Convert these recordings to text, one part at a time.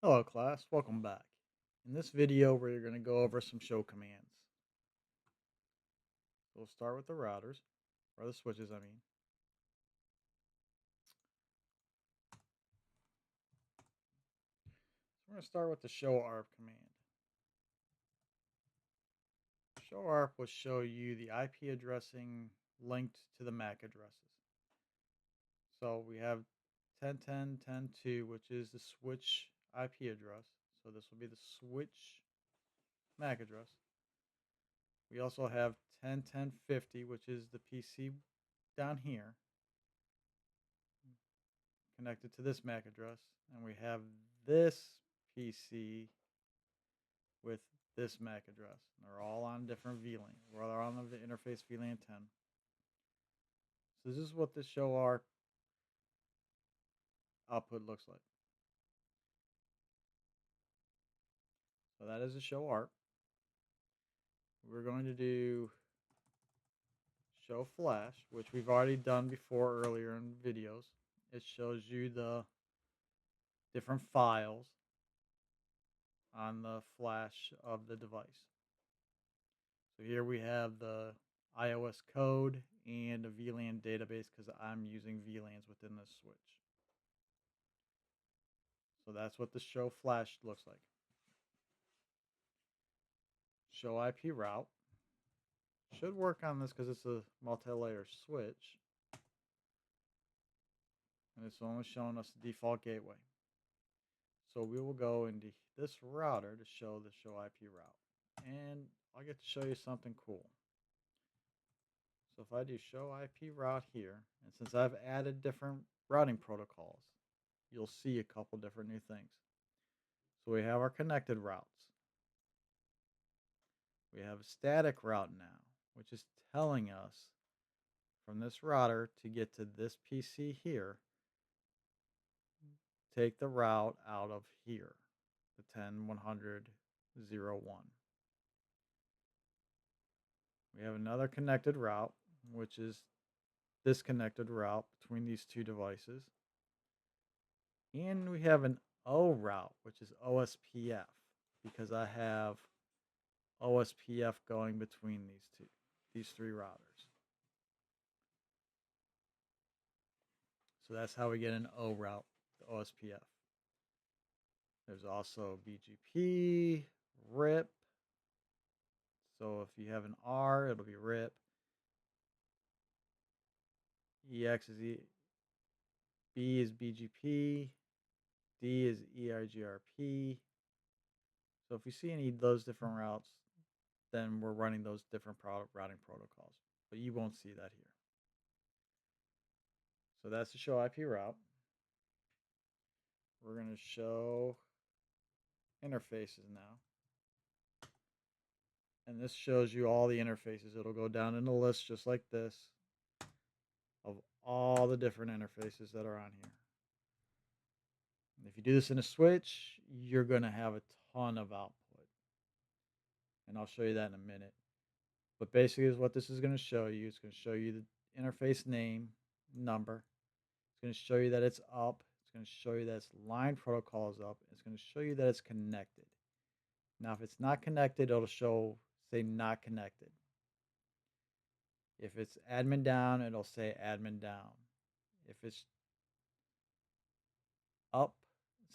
Hello class, welcome back. In this video we're going to go over some show commands. We'll start with the routers, or the switches I mean. So we're going to start with the show ARP command. Show ARP will show you the IP addressing linked to the MAC addresses. So we have 10.10.10.2, which is the switch IP address. So this will be the switch MAC address. We also have 10.10.50, which is the PC down here, connected to this MAC address, and we have this PC with this MAC address. They're all on different VLAN. We're all on the interface VLAN 10. So this is what the show ARP output looks like. So that is a show ARP. We're going to do show flash, which we've already done before earlier in videos. It shows you the different files on the flash of the device. So here we have the iOS code and a VLAN database because I'm using VLANs within this switch. So that's what the show flash looks like. Show IP route should work on this because it's a multi-layer switch, and it's only showing us the default gateway. So we will go into this router to show the show IP route, and I'll get to show you something cool. So if I do show IP route here, and since I've added different routing protocols, you'll see a couple different new things. So we have our connected routes. We have a static route now, which is telling us from this router to get to this PC here, take the route out of here, the 10.100.0.1. We have another connected route, which is this connected route between these two devices. And we have an O route, which is OSPF, because I have OSPF going between these three routers. So that's how we get an O route, the OSPF. There's also BGP, RIP. So if you have an R, it'll be RIP. EX is B is BGP, D is EIGRP. So if you see any of those different routes, then we're running those different routing protocols. But you won't see that here. So that's the show IP route. We're going to show interfaces now. And this shows you all the interfaces. It'll go down in the list just like this of all the different interfaces that are on here. And if you do this in a switch, you're going to have a ton of output. And I'll show you that in a minute. But basically is what this is going to show you. It's going to show you the interface name, number. It's going to show you that it's up. It's going to show you that its line protocol is up. It's going to show you that it's connected. Now, if it's not connected, it'll say not connected. If it's admin down, it'll say admin down. If it's up,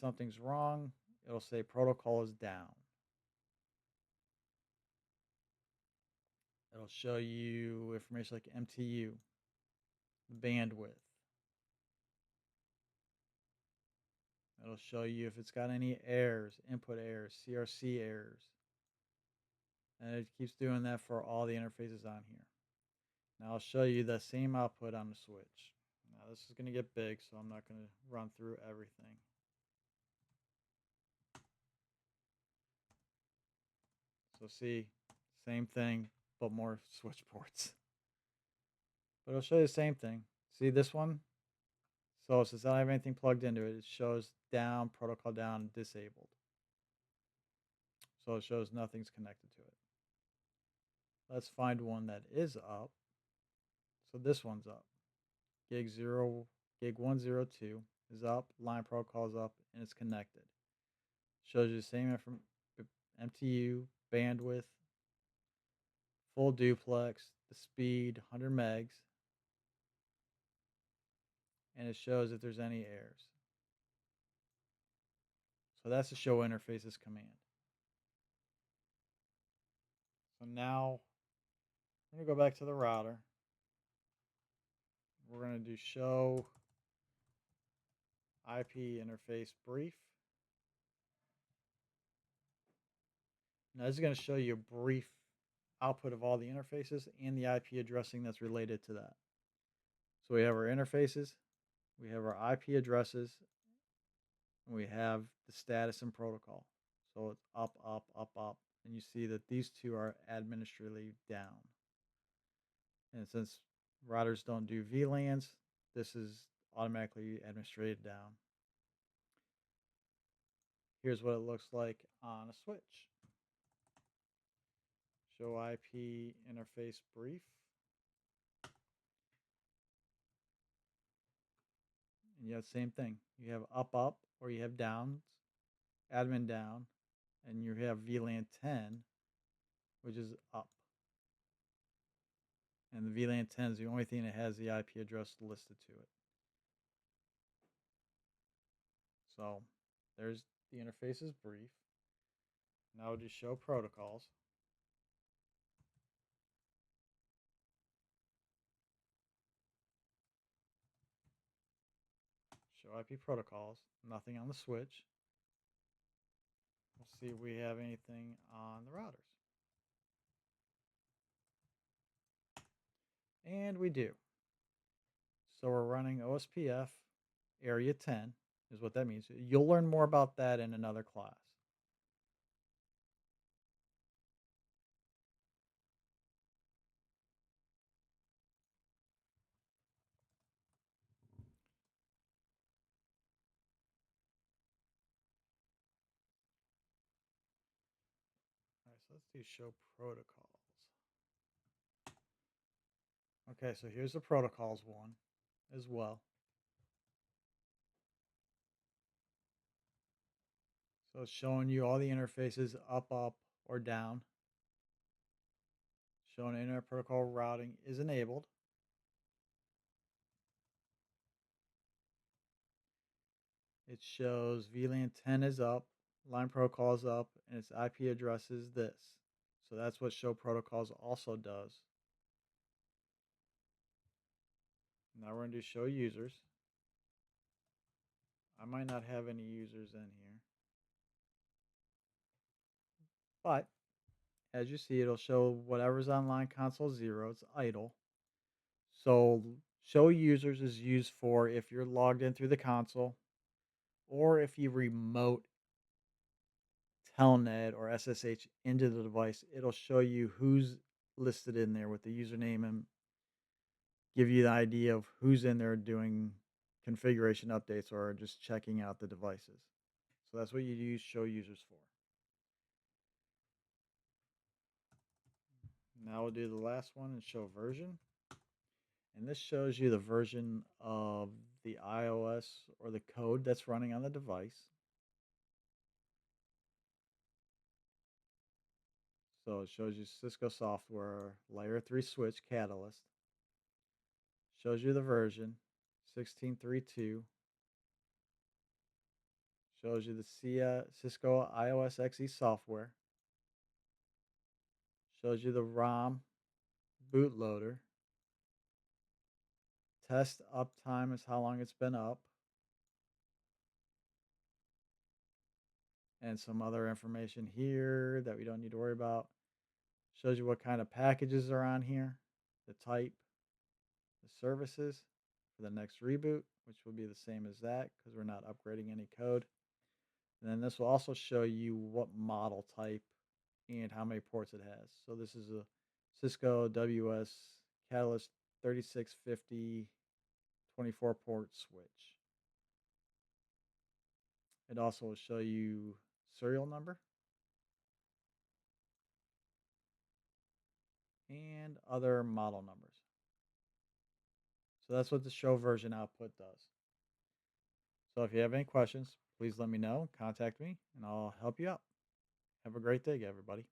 something's wrong, it'll say protocol is down. It'll show you information like MTU, bandwidth. It'll show you if it's got any errors, input errors, CRC errors. And it keeps doing that for all the interfaces on here. Now I'll show you the same output on the switch. Now this is going to get big, so I'm not going to run through everything. So see, same thing, but more switch ports. But I'll show you the same thing. See this one? So since I don't have anything plugged into it, it shows down, protocol down, disabled. So it shows nothing's connected to it. Let's find one that is up. So this one's up. Gig 102 is up, line protocol is up, and it's connected. Shows you the same MTU, bandwidth, full duplex, the speed, 100 megs, and it shows if there's any errors. So that's the show interfaces command. So now I'm going to go back to the router. We're going to do show IP interface brief. Now this is going to show you a brief output of all the interfaces and the IP addressing that's related to that. So we have our interfaces, we have our IP addresses, and we have the status and protocol. So it's up, up, up, up. And you see that these two are administratively down. And since routers don't do VLANs, this is automatically administrated down. Here's what it looks like on a switch. Show IP interface brief. And you have the same thing. You have up, up, or you have downs, admin down, and you have VLAN 10, which is up. And the VLAN 10 is the only thing that has the IP address listed to it. So there's the interfaces brief. Now we'll just show protocols. Show IP protocols. Nothing on the switch. We'll see if we have anything on the routers. And we do. So we're running OSPF area 10 is what that means. You'll learn more about that in another class. All right, so let's do show protocols. Okay, so here's the protocols one as well. So it's showing you all the interfaces up, up, or down. Showing internet protocol routing is enabled. It shows VLAN 10 is up, line protocol is up, and its IP address is this. So that's what show protocols also does. Now we're going to do show users. I might not have any users in here. But as you see, it'll show whatever's on line console 0. It's idle. So show users is used for if you're logged in through the console or if you remote telnet or SSH into the device, it'll show you who's listed in there with the username and give you the idea of who's in there doing configuration updates or just checking out the devices. So that's what you use show users for. Now we'll do the last one and show version. And this shows you the version of the iOS or the code that's running on the device. So it shows you Cisco software, layer 3 switch, Catalyst. Shows you the version, 16.3.2. Shows you the Cisco iOS XE software. Shows you the ROM bootloader. Test uptime is how long it's been up. And some other information here that we don't need to worry about. Shows you what kind of packages are on here, the type, the services for the next reboot, which will be the same as that because we're not upgrading any code. And then this will also show you what model type and how many ports it has. So this is a Cisco WS Catalyst 3650 24 port switch. It also will show you serial number and other model numbers. So that's what the show version output does. So if you have any questions, please please let me know. Contact me, and I'll help you out. Have a great day, everybody.